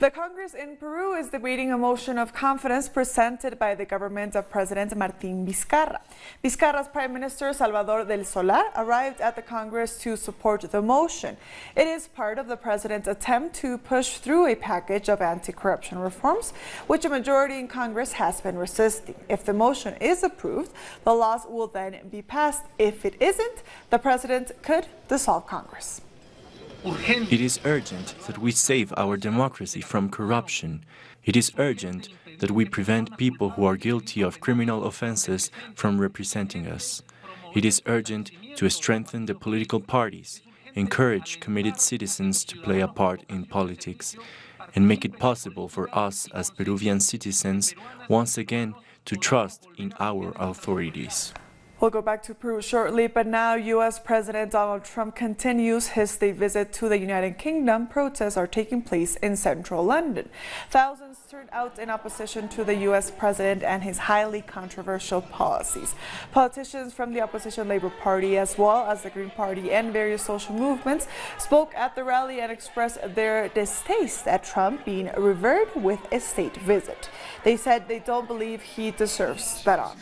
The Congress in Peru is debating a motion of confidence presented by the government of President Martin Vizcarra. Vizcarra's Prime Minister Salvador del Solar arrived at the Congress to support the motion. It is part of the president's attempt to push through a package of anti-corruption reforms, which a majority in Congress has been resisting. If the motion is approved, the laws will then be passed. If it isn't, the president could dissolve Congress. It is urgent that we save our democracy from corruption. It is urgent that we prevent people who are guilty of criminal offenses from representing us. It is urgent to strengthen the political parties, encourage committed citizens to play a part in politics, and make it possible for us as Peruvian citizens once again to trust in our authorities. We'll go back to Peru shortly, but now U.S. President Donald Trump continues his state visit to the United Kingdom. Protests are taking place in central London. Thousands turned out in opposition to the U.S. president and his highly controversial policies. Politicians from the opposition Labour Party, as well as the Green Party and various social movements, spoke at the rally and expressed their distaste at Trump being revered with a state visit. They said they don't believe he deserves that honor.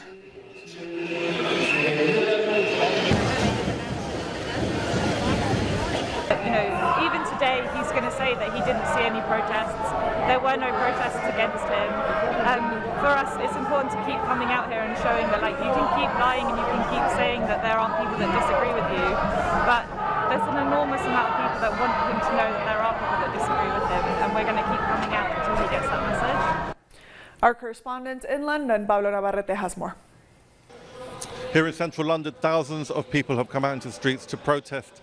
Even today he's going to say that he didn't see any protests. There were no protests against him. For us, it's important to keep coming out here and showing that you can keep lying and you can keep saying that there aren't people that disagree with you, but there's an enormous amount of people that want him to know that there are people that disagree with him, and we're going to keep coming out until he gets that message. Our correspondent in London, Pablo Navarrete, has more. Here in central London, thousands of people have come out into the streets to protest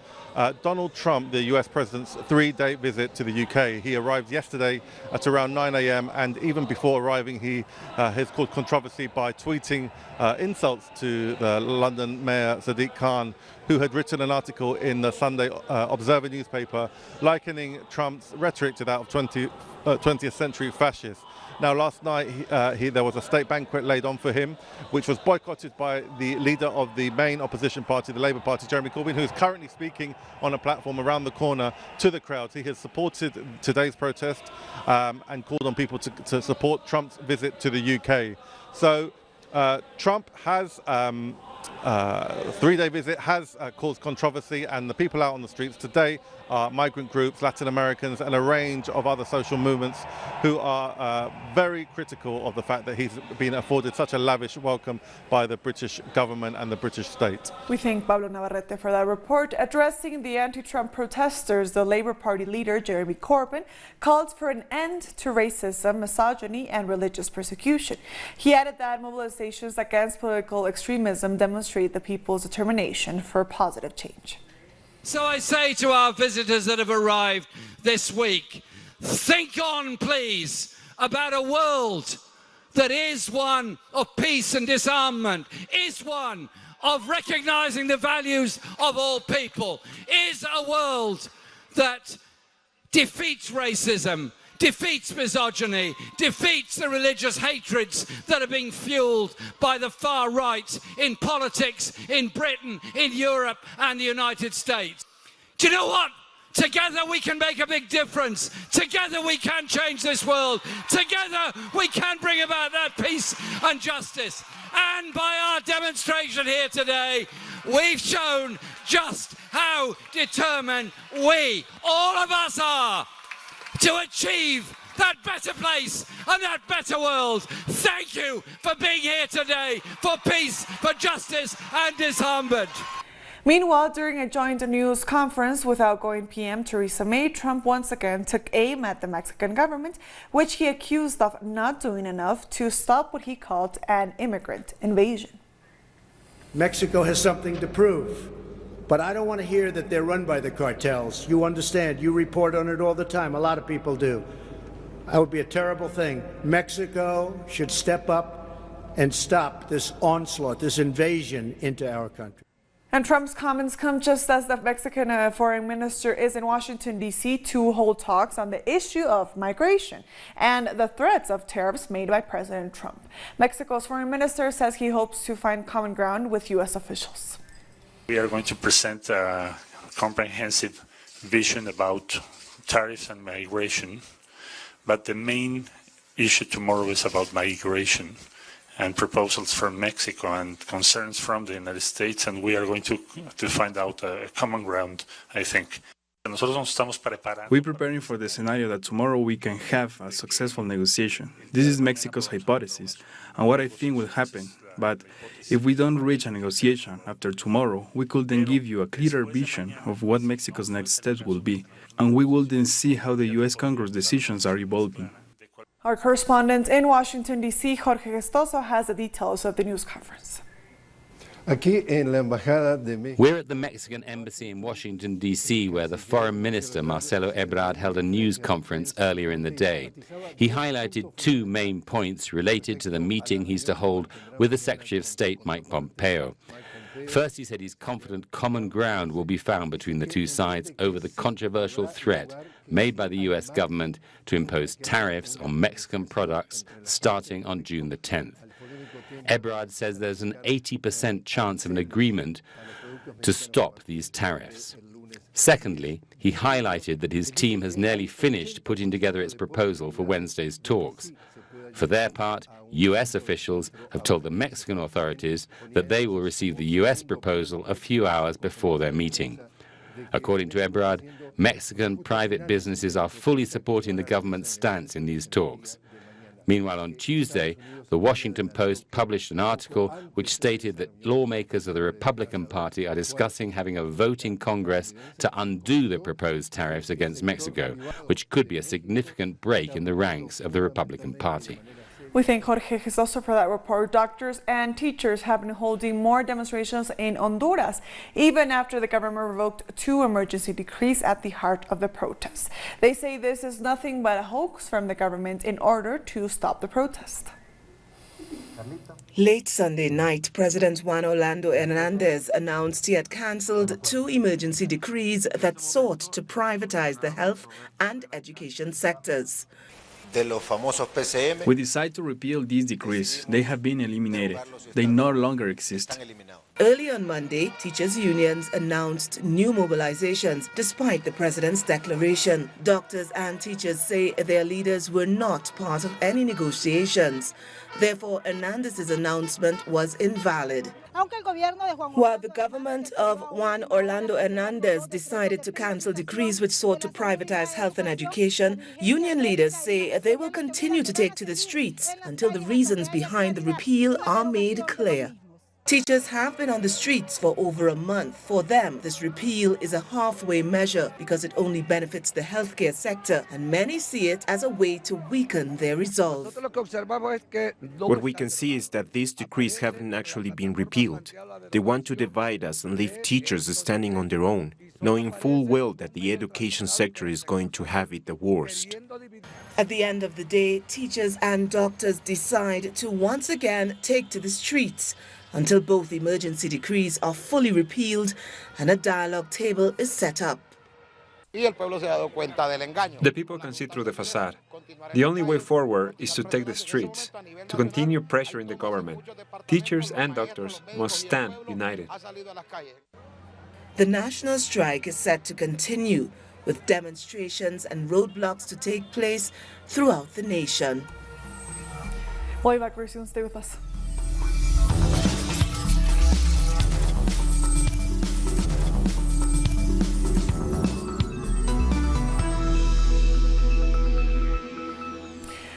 Donald Trump, the US president's 3-day visit to the UK. He arrived yesterday at around 9 a.m. and even before arriving he has caused controversy by tweeting insults to the London Mayor Sadiq Khan, who had written an article in the Sunday Observer newspaper likening Trump's rhetoric to that of 20th century fascists. Now, last night there was a state banquet laid on for him, which was boycotted by the leader of the main opposition party, the Labour Party, Jeremy Corbyn, who is currently speaking on a platform around the corner to the crowd. He has supported today's protest and called on people to support Trump's visit to the UK. So Trump has 3-day visit has caused controversy, and the people out on the streets today are migrant groups, Latin Americans, and a range of other social movements who are very critical of the fact that he's been afforded such a lavish welcome by the British government and the British state. We thank Pablo Navarrete for that report. Addressing the anti-Trump protesters, the Labour Party leader, Jeremy Corbyn, called for an end to racism, misogyny, and religious persecution. He added that mobilizations against political extremism demonstrate the people's determination for positive change. So I say to our visitors that have arrived this week, think on, please, about a world that is one of peace and disarmament, is one of recognizing the values of all people, is a world that defeats racism, defeats misogyny, defeats the religious hatreds that are being fueled by the far right in politics in Britain, in Europe and the United States. Do you know what? Together we can make a big difference. Together we can change this world. Together we can bring about that peace and justice. And by our demonstration here today, we've shown just how determined we, all of us, are to achieve that better place and that better world. Thank you for being here today for peace, for justice and disarmament. Meanwhile, during a joint news conference with outgoing PM Theresa May, Trump once again took aim at the Mexican government, which he accused of not doing enough to stop what he called an immigrant invasion. Mexico has something to prove. But I don't want to hear that they're run by the cartels. You understand. You report on it all the time. A lot of people do. That would be a terrible thing. Mexico should step up and stop this onslaught, this invasion into our country. And Trump's comments come just as the Mexican foreign minister is in Washington, D.C. to hold talks on the issue of migration and the threats of tariffs made by President Trump. Mexico's foreign minister says he hopes to find common ground with U.S. officials. We are going to present a comprehensive vision about tariffs and migration But the main issue tomorrow is about migration and proposals from Mexico and concerns from the United States, and we are going to find out a common ground, I think. We're preparing for the scenario that tomorrow we can have a successful negotiation. This is Mexico's hypothesis and what I think will happen. But if we don't reach a negotiation after tomorrow, we could then give you a clearer vision of what Mexico's next steps will be. And we will then see how the U.S. Congress decisions are evolving. Our correspondent in Washington, D.C., Jorge Gestoso, has the details of the news conference. We're at the Mexican Embassy in Washington, D.C., where the Foreign Minister, Marcelo Ebrard, held a news conference earlier in the day. He highlighted two main points related to the meeting he's to hold with the Secretary of State, Mike Pompeo. First, he said he's confident common ground will be found between the two sides over the controversial threat made by the U.S. government to impose tariffs on Mexican products starting on June the 10th. Ebrard says there's an 80% chance of an agreement to stop these tariffs. Secondly, he highlighted that his team has nearly finished putting together its proposal for Wednesday's talks. For their part, U.S. officials have told the Mexican authorities that they will receive the U.S. proposal a few hours before their meeting. According to Ebrard, Mexican private businesses are fully supporting the government's stance in these talks. Meanwhile, on Tuesday, the Washington Post published an article which stated that lawmakers of the Republican Party are discussing having a vote in Congress to undo the proposed tariffs against Mexico, which could be a significant break in the ranks of the Republican Party. We thank Jorge Gestoso for that report. Doctors and teachers have been holding more demonstrations in Honduras, even after the government revoked 2 emergency decrees at the heart of the protests. They say this is nothing but a hoax from the government in order to stop the protest. Late Sunday night, President Juan Orlando Hernandez announced he had cancelled 2 emergency decrees that sought to privatize the health and education sectors. We decide to repeal these decrees. They have been eliminated. They no longer exist. Early on Monday, teachers' unions announced new mobilizations despite the president's declaration. Doctors and teachers say their leaders were not part of any negotiations. Therefore, Hernandez's announcement was invalid. While the government of Juan Orlando Hernandez decided to cancel decrees which sought to privatize health and education, union leaders say they will continue to take to the streets until the reasons behind the repeal are made clear. Teachers have been on the streets for over a month. For them, this repeal is a halfway measure because it only benefits the healthcare sector, and many see it as a way to weaken their resolve. What we can see is that these decrees haven't actually been repealed. They want to divide us and leave teachers standing on their own, knowing full well that the education sector is going to have it the worst. At the end of the day, teachers and doctors decide to once again take to the streets until both emergency decrees are fully repealed and a dialogue table is set up. The people can see through the facade. The only way forward is to take the streets, to continue pressuring the government. Teachers and doctors must stand united. The national strike is set to continue, with demonstrations and roadblocks to take place throughout the nation. We'll be back very soon. Stay with us.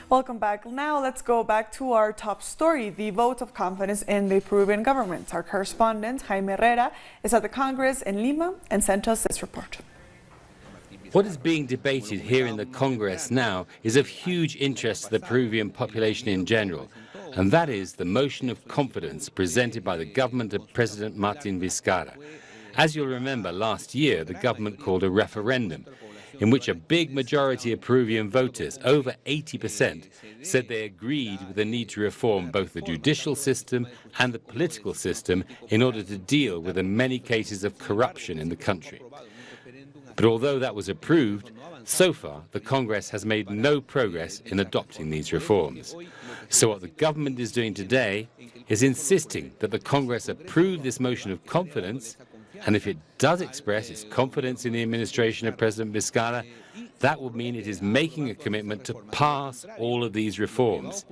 Welcome back. Now let's go back to our top story, the vote of confidence in the Peruvian government. Our correspondent, Jaime Herrera, is at the Congress in Lima and sent us this report. What is being debated here in the Congress now is of huge interest to the Peruvian population in general, and that is the motion of confidence presented by the government of President Martin Vizcarra. As you'll remember, last year the government called a referendum in which a big majority of Peruvian voters, over 80%, said they agreed with the need to reform both the judicial system and the political system in order to deal with the many cases of corruption in the country. But although that was approved, so far the Congress has made no progress in adopting these reforms. So what the government is doing today is insisting that the Congress approve this motion of confidence, and if it does express its confidence in the administration of President Vizcarra, that would mean it is making a commitment to pass all of these reforms.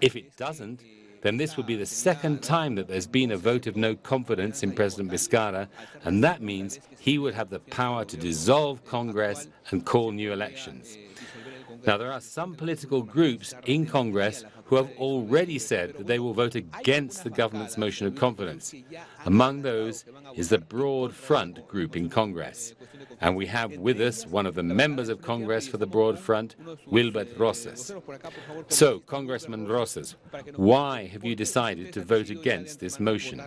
If it doesn't, then this would be the second time that there's been a vote of no confidence in President Vizcarra, and that means he would have the power to dissolve Congress and call new elections. Now, there are some political groups in Congress who have already said that they will vote against the government's motion of confidence. Among those is the Broad Front group in Congress. And we have with us one of the members of Congress for the Broad Front, Wilbert Rosas. So, Congressman Rosas, why have you decided to vote against this motion?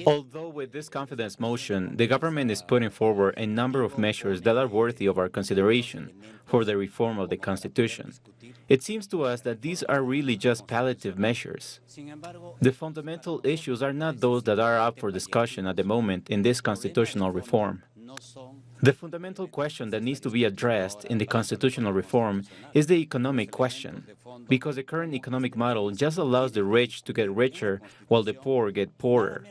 Although with this confidence motion, the government is putting forward a number of measures that are worthy of our consideration for the reform of the Constitution, it seems to us that these are really just palliative measures. The fundamental issues are not those that are up for discussion at the moment in this constitutional reform. The fundamental question that needs to be addressed in the constitutional reform is the economic question, because the current economic model just allows the rich to get richer while the poor get poorer.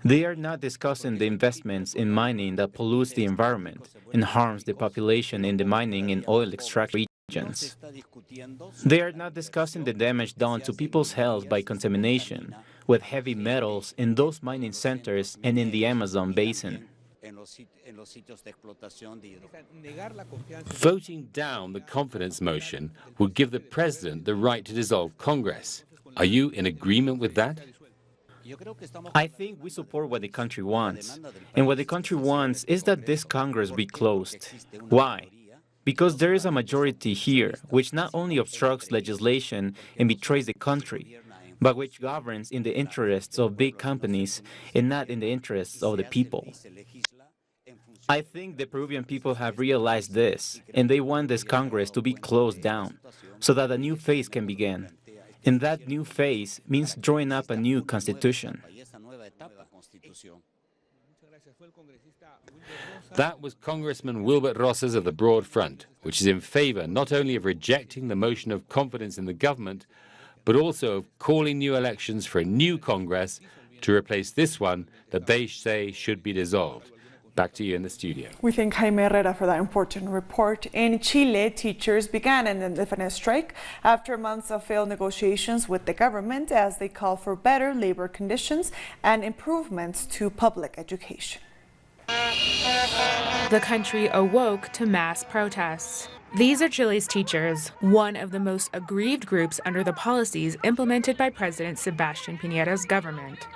They are not discussing the investments in mining that pollutes the environment and harms the population in the mining and oil extraction regions. They are not discussing the damage done to people's health by contamination with heavy metals in those mining centers and in the Amazon basin. Voting down the confidence motion would give the president the right to dissolve Congress. Are you in agreement with that? I think we support what the country wants. And what the country wants is that this Congress be closed. Why? Because there is a majority here which not only obstructs legislation and betrays the country, but which governs in the interests of big companies and not in the interests of the people. I think the Peruvian people have realized this, and they want this Congress to be closed down so that a new phase can begin. And that new phase means drawing up a new constitution. That was Congressman Wilbert Rosas of the Broad Front, which is in favor not only of rejecting the motion of confidence in the government, but also of calling new elections for a new Congress to replace this one that they say should be dissolved. Back to you in the studio. We thank Jaime Herrera for that important report. In Chile, teachers began an indefinite strike after months of failed negotiations with the government as they call for better labor conditions and improvements to public education. The country awoke to mass protests. These are Chile's teachers, one of the most aggrieved groups under the policies implemented by President Sebastián Piñera's government.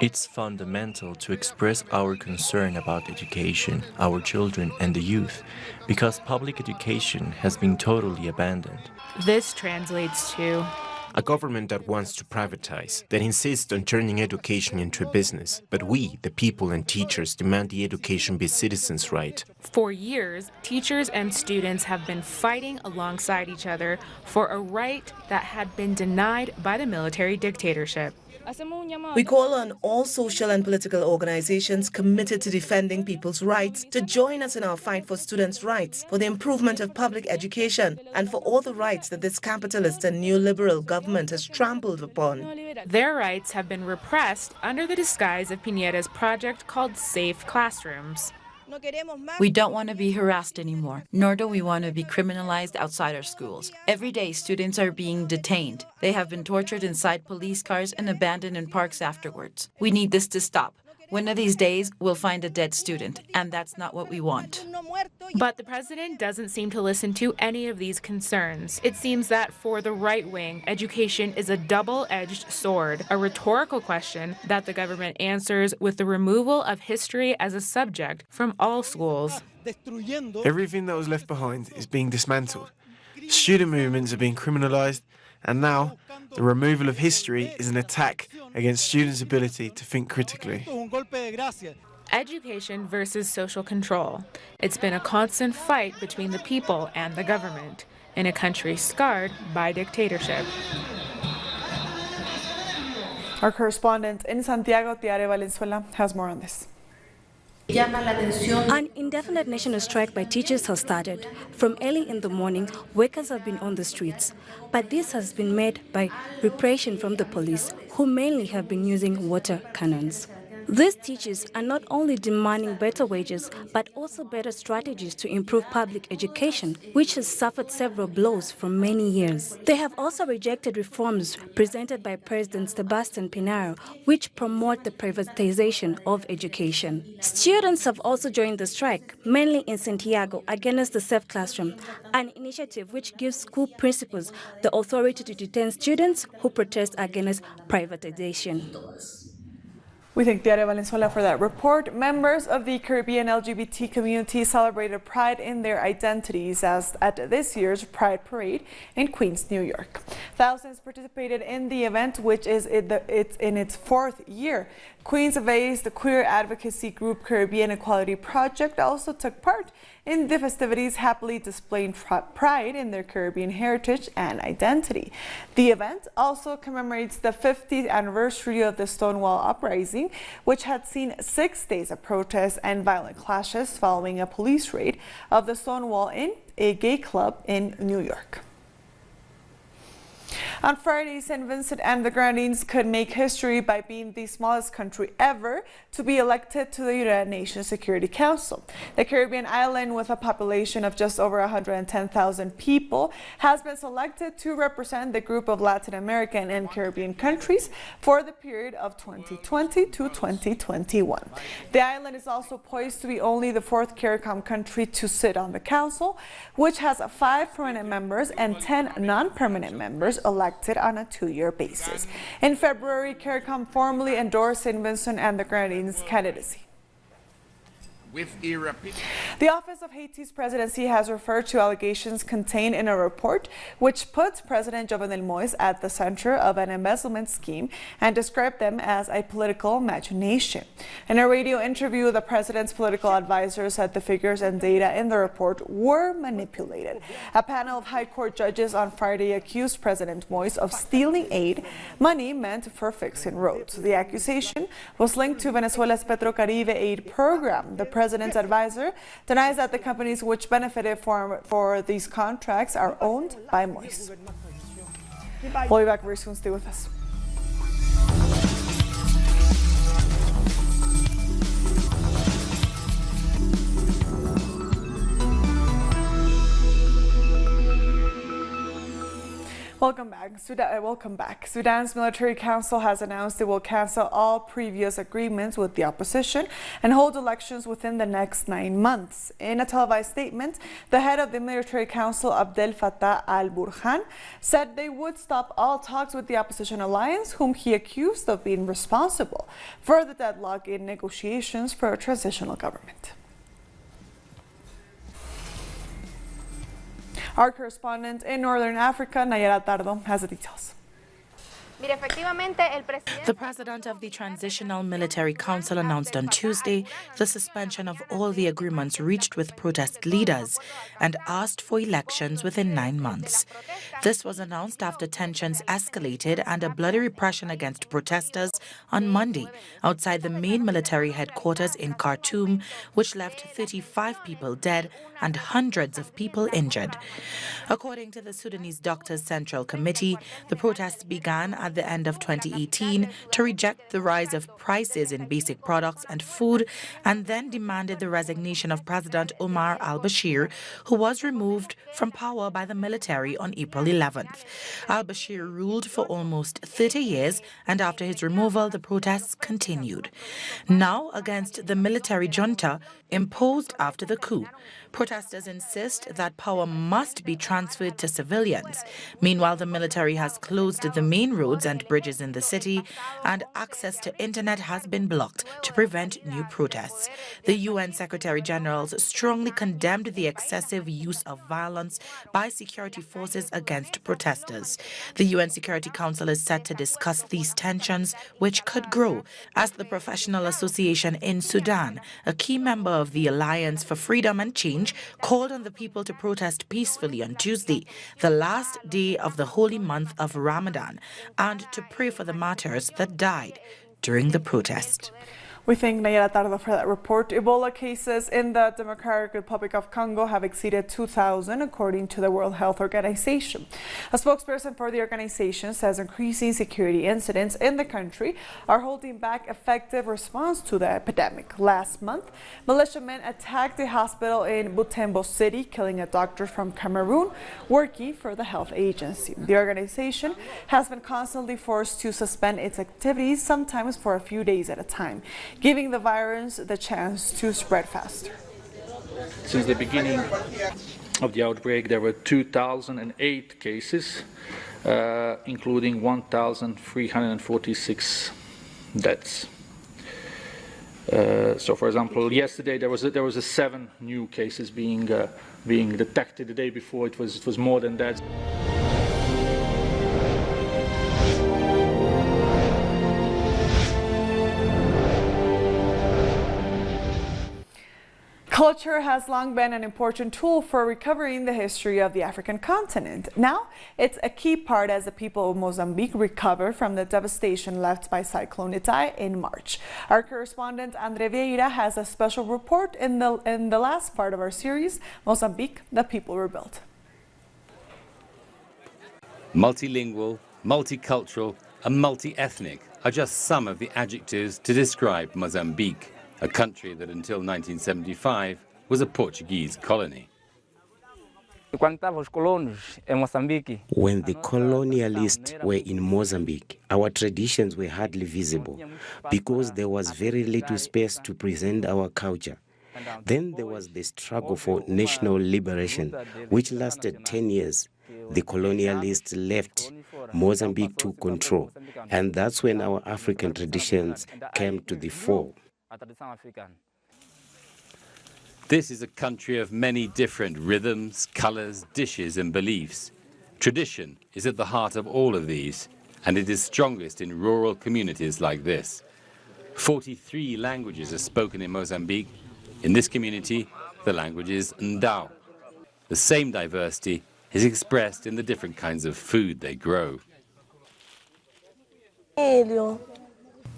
It's fundamental to express our concern about education, our children and the youth, because public education has been totally abandoned. This translates to a government that wants to privatize, that insists on turning education into a business. But we, the people and teachers, demand the education be citizens' right. For years, teachers and students have been fighting alongside each other for a right that had been denied by the military dictatorship. We call on all social and political organizations committed to defending people's rights to join us in our fight for students' rights, for the improvement of public education, and for all the rights that this capitalist and neoliberal government has trampled upon. Their rights have been repressed under the disguise of Piñera's project called Safe Classrooms. We don't want to be harassed anymore, nor do we want to be criminalized outside our schools. Every day, students are being detained. They have been tortured inside police cars and abandoned in parks afterwards. We need this to stop. One of these days, we'll find a dead student, and that's not what we want. But the president doesn't seem to listen to any of these concerns. It seems that for the right wing, education is a double-edged sword, a rhetorical question that the government answers with the removal of history as a subject from all schools. Everything that was left behind is being dismantled. Student movements are being criminalized, and now the removal of history is an attack against students' ability to think critically. Education versus social control. It's been a constant fight between the people and the government in a country scarred by dictatorship. Our correspondent in Santiago, Tiare Valenzuela, has more on this. An indefinite national strike by teachers has started. From early in the morning, workers have been on the streets. But this has been met by repression from the police, who mainly have been using water cannons. These teachers are not only demanding better wages, but also better strategies to improve public education, which has suffered several blows for many years. They have also rejected reforms presented by President Sebastian Pinero, which promote the privatization of education. Students have also joined the strike, mainly in Santiago, against the Safe Classroom, an initiative which gives school principals the authority to detain students who protest against privatization. We thank Diario Valenzuela for that report. Members of the Caribbean LGBT community celebrated pride in their identities at this year's Pride Parade in Queens, New York. Thousands participated in the event, which is in its fourth year. Queens-based queer advocacy group Caribbean Equality Project also took part in the festivities, happily displaying pride in their Caribbean heritage and identity. The event also commemorates the 50th anniversary of the Stonewall Uprising, which had seen 6 days of protests and violent clashes following a police raid of the Stonewall Inn, a gay club in New York. On Friday, St. Vincent and the Grenadines could make history by being the smallest country ever to be elected to the United Nations Security Council. The Caribbean island, with a population of just over 110,000 people, has been selected to represent the group of Latin American and Caribbean countries for the period of 2020 to 2021. The island is also poised to be only the 4th CARICOM country to sit on the council, which has 5 permanent members and 10 non-permanent members elected on a 2-year basis. In February, CARICOM formally endorsed St. Vincent and the Grenadines' candidacy. The Office of Haiti's presidency has referred to allegations contained in a report which puts President Jovenel Moïse at the center of an embezzlement scheme and described them as a political machination. In a radio interview, the president's political advisor said the figures and data in the report were manipulated. A panel of high court judges on Friday accused President Moïse of stealing aid money meant for fixing roads. The accusation was linked to Venezuela's Petrocaribe aid program. The president's advisor denies that the companies which benefited for these contracts are owned by Moïse. We'll be back very soon. Stay with us. Welcome back. Sudan's military council has announced it will cancel all previous agreements with the opposition and hold elections within the next 9 months. In a televised statement, the head of the military council, Abdel Fattah al-Burhan, said they would stop all talks with the opposition alliance, whom he accused of being responsible for the deadlock in negotiations for a transitional government. Our correspondent in Northern Africa, Nayara Tardo, has the details. The president of the Transitional Military Council announced on Tuesday the suspension of all the agreements reached with protest leaders and asked for elections within 9 months. This was announced after tensions escalated and a bloody repression against protesters on Monday outside the main military headquarters in Khartoum, which left 35 people dead and hundreds of people injured. According to the Sudanese Doctors Central Committee, the protests began at the end of 2018 to reject the rise of prices in basic products and food, and then demanded the resignation of President Omar al-Bashir, who was removed from power by the military on April 11th. Al-Bashir ruled for almost 30 years, and after his removal, the protests continued. Now against the military junta imposed after the coup. Protesters insist that power must be transferred to civilians. Meanwhile, the military has closed the main roads and bridges in the city, and access to internet has been blocked to prevent new protests. The UN Secretary General strongly condemned the excessive use of violence by security forces against protesters. The UN Security Council is set to discuss these tensions, which could grow, as the Professional Association in Sudan, a key member of the Alliance for Freedom and Change, called on the people to protest peacefully on Tuesday, the last day of the holy month of Ramadan, and to pray for the martyrs that died during the protest. We thank Nayara Tardo for that report. Ebola cases in the Democratic Republic of Congo have exceeded 2,000, according to the World Health Organization. A spokesperson for the organization says increasing security incidents in the country are holding back effective response to the epidemic. Last month, militiamen attacked a hospital in Butembo City, killing a doctor from Cameroon working for the health agency. The organization has been constantly forced to suspend its activities, sometimes for a few days at a time, giving the virus the chance to spread faster. Since the beginning of the outbreak, there were 2,008 cases, including 1,346 deaths. So, for example, yesterday there was 7 new cases being detected. The day before it was more than that. Culture has long been an important tool for recovering the history of the African continent. Now, it's a key part as the people of Mozambique recover from the devastation left by Cyclone Idai in March. Our correspondent Andre Vieira has a special report in the last part of our series, Mozambique, the People Rebuilt. Multilingual, multicultural, and multi-ethnic are just some of the adjectives to describe Mozambique, a country that until 1975 was a Portuguese colony. When the colonialists were in Mozambique, our traditions were hardly visible because there was very little space to present our culture. Then there was the struggle for national liberation, which lasted 10 years. The colonialists left Mozambique to control, and that's when our African traditions came to the fore. This is a country of many different rhythms, colors, dishes, and beliefs. Tradition is at the heart of all of these, and it is strongest in rural communities like this. 43 languages are spoken in Mozambique. In this community, the language is Ndao. The same diversity is expressed in the different kinds of food they grow.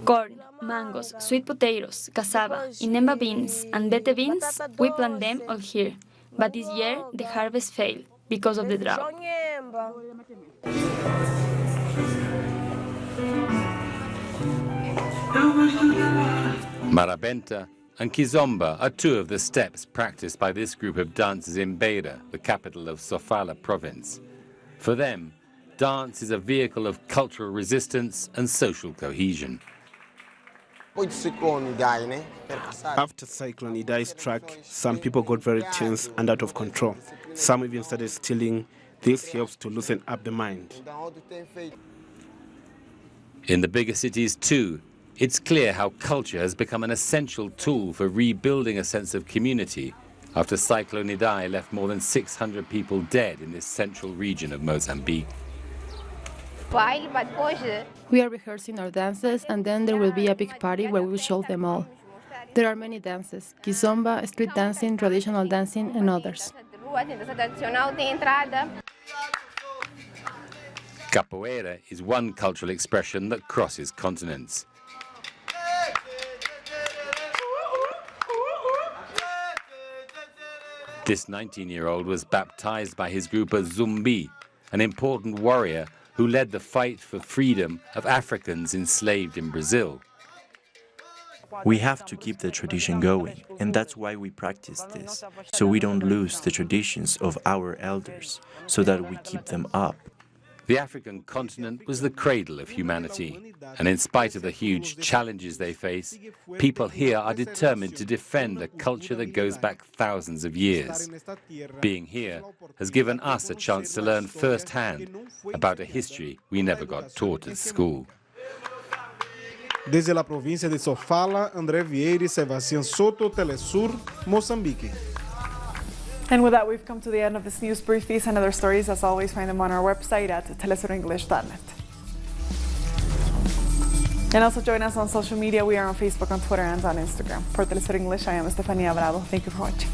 Corn, mangoes, sweet potatoes, cassava, inemba beans, and bete beans, we plant them all here. But this year, the harvest failed because of the drought. Marabenta and Kizomba are two of the steps practiced by this group of dancers in Beira, the capital of Sofala province. For them, dance is a vehicle of cultural resistance and social cohesion. After Cyclone Idai struck, some people got very tense and out of control. Some even started stealing. This helps to loosen up the mind. In the bigger cities too, it's clear how culture has become an essential tool for rebuilding a sense of community after Cyclone Idai left more than 600 people dead in this central region of Mozambique. We are rehearsing our dances, and then there will be a big party where we will show them all. There are many dances: kizomba, street dancing, traditional dancing, and others. Capoeira is one cultural expression that crosses continents. This 19-year-old was baptized by his group as Zumbi, an important warrior who led the fight for freedom of Africans enslaved in Brazil. We have to keep the tradition going, and that's why we practice this, so we don't lose the traditions of our elders, so that we keep them up. The African continent was the cradle of humanity, and in spite of the huge challenges they face, people here are determined to defend a culture that goes back thousands of years. Being here has given us a chance to learn firsthand about a history we never got taught at school. Desde la provincia de Sofala, André Vieira, Sebastián Soto, Telesur, Moçambique. And with that, we've come to the end of this news brief. These and other stories, as always, find them on our website at telesurenglish.net. And also join us on social media. We are on Facebook, on Twitter, and on Instagram. For Telesur English, I am Estefania Bravo. Thank you for watching.